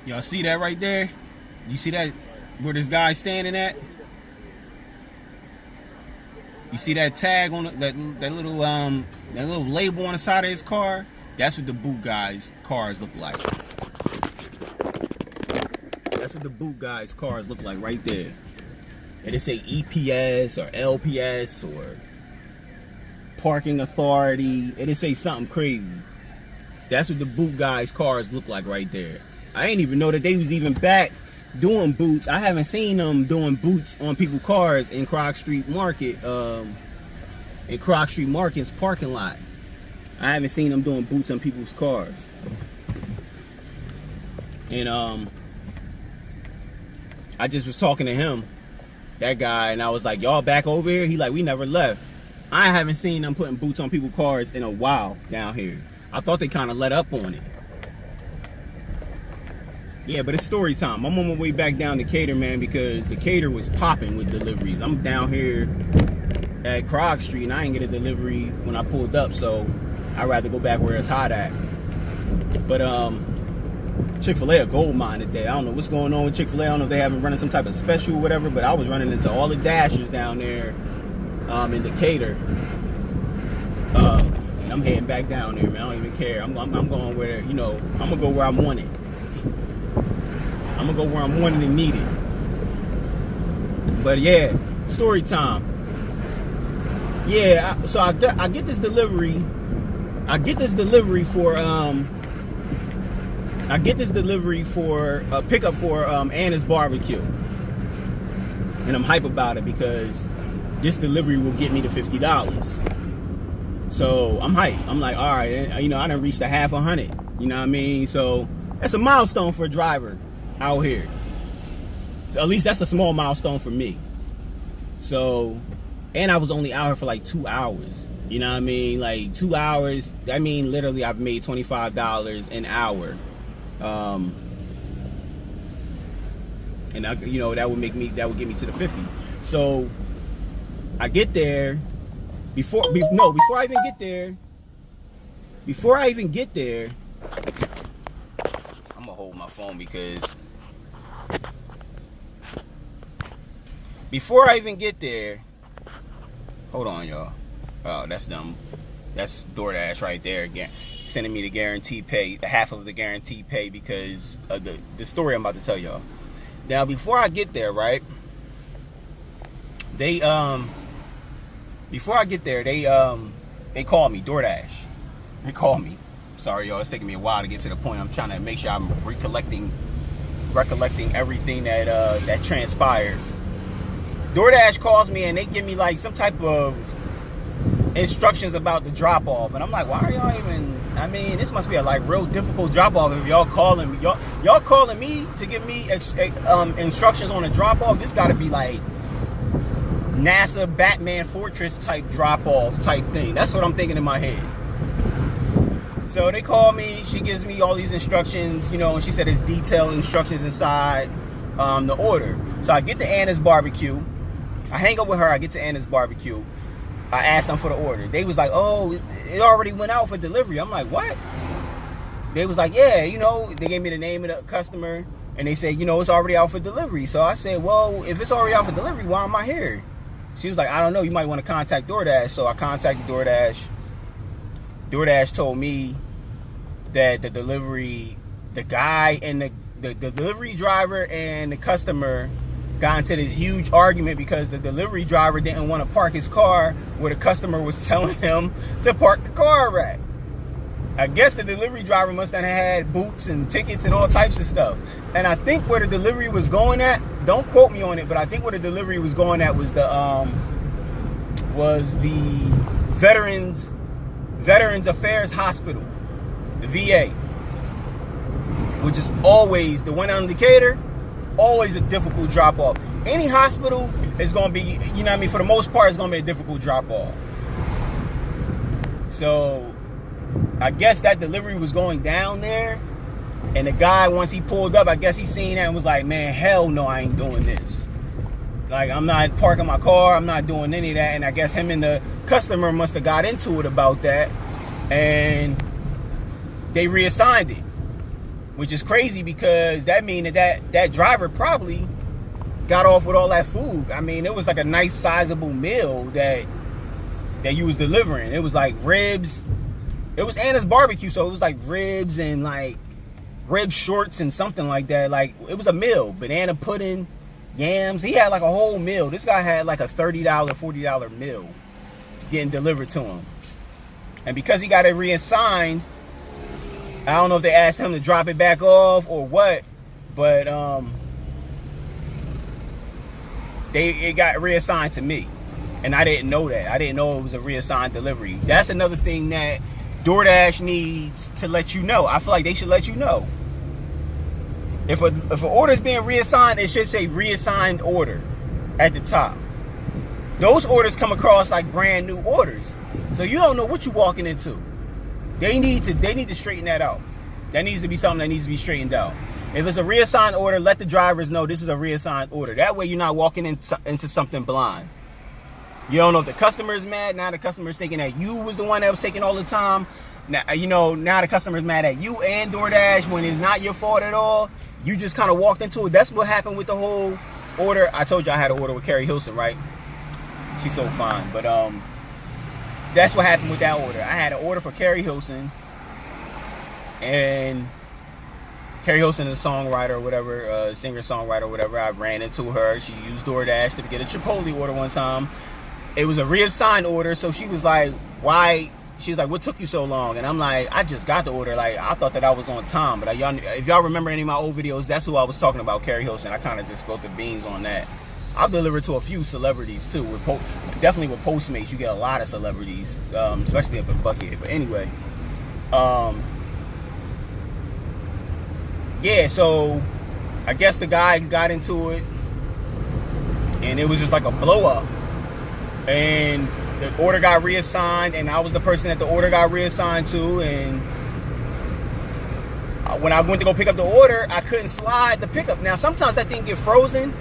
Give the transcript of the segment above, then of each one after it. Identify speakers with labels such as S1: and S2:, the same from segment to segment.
S1: Y'all see that right there? You see that where this guy's standing at? You see that tag on that little label on the side of his car? That's what the boot guys' cars look like. That's what the boot guys' cars look like right there. And they say EPS or LPS or parking authority. And they say something crazy. That's what the boot guys' cars look like right there. I didn't even know that they was even back doing boots. I haven't seen them doing boots on people's cars in Croc Street Market, in Croc Street Market's parking lot. I haven't seen them doing boots on people's cars. And I just was talking to him, that guy, and I was like, y'all back over here? He like, we never left. I haven't seen them putting boots on people's cars in a while down here. I thought they kind of let up on it. Yeah, but it's story time. I'm on my way back down to Cater, man, because the Cater was popping with deliveries. I'm down here at Croc Street, and I didn't get a delivery when I pulled up, so I'd rather go back where it's hot at. But Chick-fil-A a gold mine today. I don't know what's going on with Chick-fil-A. I don't know if they haven't running some type of special or whatever, but I was running into all the Dashers down there in Decatur. And I'm heading back down there, man. I don't even care. I'm going where, you know, I'm going to go where I'm wanted. I'm gonna go where I'm wanted and needed. But yeah, story time. Yeah, so I get this delivery. I get this delivery for a pickup for Anna's barbecue. And I'm hype about it because this delivery will get me to $50. So I'm hype. I'm like, all right, you know, I done reached a half 100. You know what I mean? So that's a milestone for a driver out here. So at least that's a small milestone for me. So, and I was only out here for like 2 hours. You know what I mean? Like 2 hours. I mean, literally, I've made $25 an hour. And you know, that would get me to the 50. So I get there before I even get there. I'm gonna hold my phone because before I even get there, hold on, y'all. Oh, that's them. That's Doordash right there again, sending me the guaranteed pay, half of the guaranteed pay because of the story I'm about to tell y'all. Now, before I get there, right? They before I get there, they call me, Doordash. They call me. Sorry, y'all. It's taking me a while to get to the point. I'm trying to make sure I'm recollecting everything that transpired. DoorDash calls me and they give me like some type of instructions about the drop off, and I'm like, why are y'all even? I mean, this must be a like real difficult drop off if y'all calling me. Y'all calling me to give me instructions on a drop off. This got to be like NASA Batman Fortress type drop off type thing. That's what I'm thinking in my head. So they call me, she gives me all these instructions, you know, and she said there's detailed instructions inside the order. So I get to Anna's barbecue. I hang up with her, I get to Anna's barbecue. I asked them for the order. They was like, oh, it already went out for delivery. I'm like, what? They was like, yeah, you know, they gave me the name of the customer and they said, you know, it's already out for delivery. So I said, well, if it's already out for delivery, why am I here? She was like, I don't know, you might want to contact DoorDash. So I contacted DoorDash. DoorDash told me that the guy and the delivery driver and the customer got into this huge argument because the delivery driver didn't want to park his car where the customer was telling him to park the car at. I guess the delivery driver must have had boots and tickets and all types of stuff. And I think where the delivery was going at, don't quote me on it, but I think where the delivery was going at was the Veterans Affairs Hospital, the VA, which is always, the one out in Decatur, always a difficult drop off. Any hospital is going to be, you know what I mean, for the most part, it's going to be a difficult drop off. So I guess that delivery was going down there, and the guy, once he pulled up, I guess he seen that and was like, man, hell no, I ain't doing this. Like, I'm not parking my car, I'm not doing any of that. And I guess him and the customer must have got into it about that, and they reassigned it. which is crazy because that means that driver probably got off with all that food. I mean, it was like a nice sizable meal that you was delivering. It was like ribs. It was Anna's barbecue, so it was like ribs and like rib shorts and something like that. Like, it was a meal. Banana pudding, yams. He had like a whole meal. This guy had like a $30, $40 meal getting delivered to him. And because he got it reassigned, I don't know if they asked him to drop it back off or what, but it got reassigned to me. And I didn't know that. I didn't know it was a reassigned delivery. That's another thing that DoorDash needs to let you know. I feel like they should let you know. If an order is being reassigned, it should say reassigned order at the top. Those orders come across like brand new orders, so you don't know what you're walking into. They need to straighten that out. That needs to be something that needs to be straightened out. If it's a reassigned order, let the drivers know this is a reassigned order. That way you're not walking into something blind. You don't know if the customer is mad. Now the customer is thinking that you was the one that was taking all the time. Now, now the customer is mad at you and DoorDash when it's not your fault at all. You just kind of walked into it. That's what happened with the whole order. I told you I had an order with Carrie Hilson, right? She's so fine. But that's what happened with that order. I had an order for Carrie Hilson. And Carrie Hilson is a songwriter or whatever, singer-songwriter or whatever. I ran into her. She used DoorDash to get a Chipotle order one time. It was a reassigned order, so she was like, why? She's like, what took you so long? And I'm like, I just got the order. Like, I thought that I was on time. But if y'all remember any of my old videos, that's who I was talking about, Carrie Hilson. I kind of just spilled the beans on that. I've delivered to a few celebrities, too. Definitely with Postmates, you get a lot of celebrities, especially up in Buckhead. But anyway, yeah, so I guess the guy got into it, and it was just like a blow-up. And the order got reassigned, and I was the person that the order got reassigned to. And when I went to go pick up the order, I couldn't slide the pickup. Now, sometimes that thing get frozen,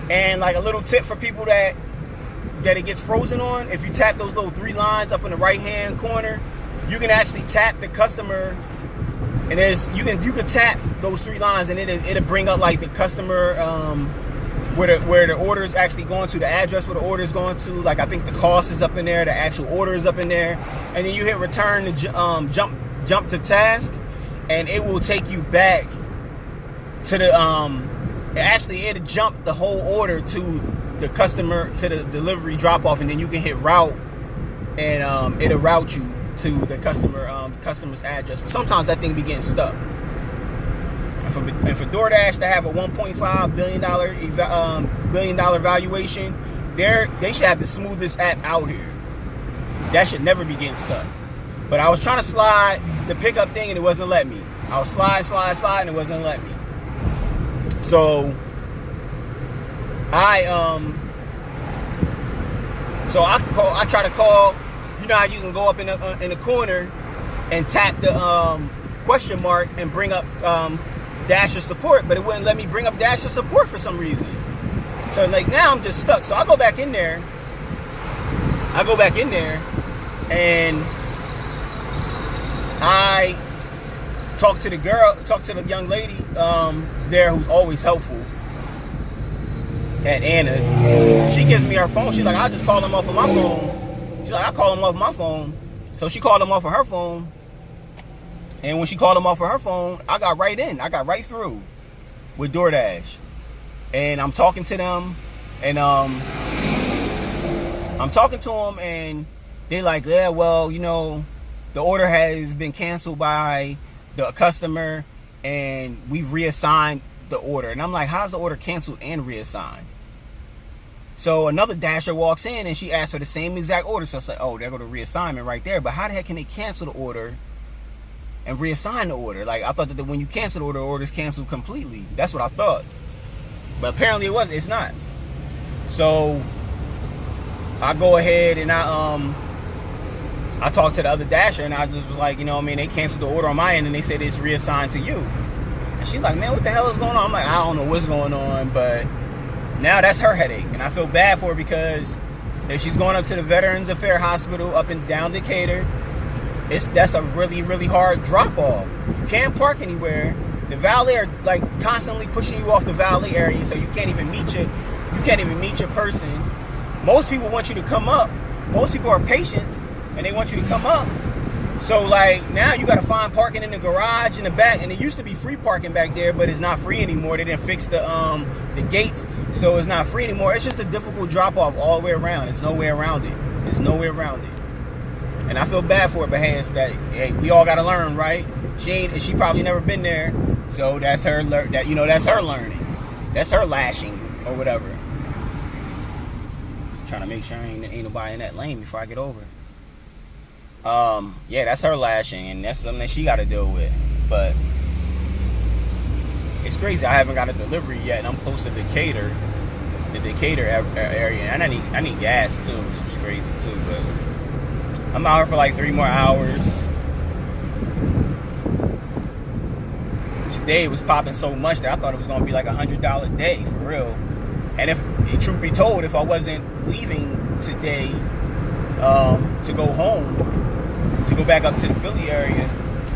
S1: and like a little tip for people that it gets frozen on, if you tap those little 3 lines up in the right-hand corner, you can actually tap the customer, and you can tap those 3 lines, and it'll bring up like the customer. Where the order is actually going to, the address where the order is going to. Like, I think the cost is up in there, the actual order is up in there, and then you hit return to jump to task, and it will take you back to the actually it'll jump the whole order to the customer, to the delivery drop off, and then you can hit route, and it'll route you to the customer's address. But sometimes that thing be getting stuck. And for DoorDash to have a $1.5 billion valuation, they should have the smoothest app out here. That should never be getting stuck. But I was trying to slide the pickup thing, and it wasn't letting me. I was slide, and it wasn't letting me. So I try to call. You know how you can go up in the corner and tap the question mark and bring up Dasher support, but it wouldn't let me bring up Dasher support for some reason. So like now I'm just stuck. So I go back in there. And I talk to the young lady there who's always helpful at Anna's. She gives me her phone. She's like, I'll just call him off of my phone. She's like, I'll call him off my phone. So she called him off of her phone. And when she called him off of her phone, I got right in. I got right through with DoorDash. And I'm talking to them. And and they're like, yeah, well, the order has been canceled by the customer, and we've reassigned the order. And I'm like, how's the order canceled and reassigned? So another Dasher walks in, and she asks for the same exact order. So I say, oh, there go the reassignment right there. But how the heck can they cancel the order and reassign the order? Like, I thought that when you cancel the order's canceled completely. That's what I thought. But apparently it's not. So I go ahead and I talked to the other Dasher, and I just was like, they canceled the order on my end, and they said it's reassigned to you. And she's like, man, what the hell is going on? I'm like, I don't know what's going on, but now that's her headache. And I feel bad for her, because if she's going up to the Veterans Affairs Hospital up and down Decatur, that's a really, really hard drop off. You can't park anywhere. The valet are like constantly pushing you off the valet area, so you can't even meet your person. Most people want you to come up. Most people are patients, and they want you to come up. So like now you got to find parking in the garage in the back, and it used to be free parking back there, but it's not free anymore. They didn't fix the gates, so it's not free anymore. It's just a difficult drop off all the way around. There's no way around it. There's no way around it. And I feel bad for it, but hey, we all got to learn, right? She probably never been there, so that's her that's her learning. That's her lashing or whatever. Trying to make sure ain't nobody in that lane before I get over. Yeah, that's her lashing, and that's something that she got to deal with. But it's crazy. I haven't got a delivery yet, and I'm close to the Decatur area, and I need gas too, which is crazy too. But I'm out here for like 3 more hours. Today it was popping so much that I thought it was gonna be like $100 day for real. And if truth be told, if I wasn't leaving today to go home, to go back up to the Philly area,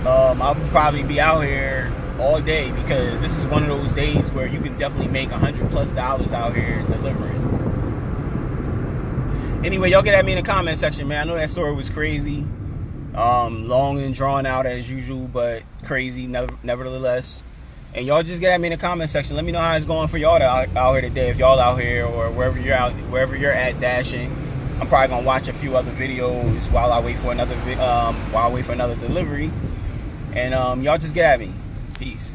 S1: I would probably be out here all day, because this is one of those days where you can definitely make $100+ out here delivering. Anyway, y'all get at me in the comment section, man. I know that story was crazy, long and drawn out as usual, but crazy nevertheless. And y'all just get at me in the comment section. Let me know how it's going for y'all out here today. If y'all out here or wherever you're at dashing. I'm probably gonna watch a few other videos while I wait for another delivery. And y'all just get at me. Peace.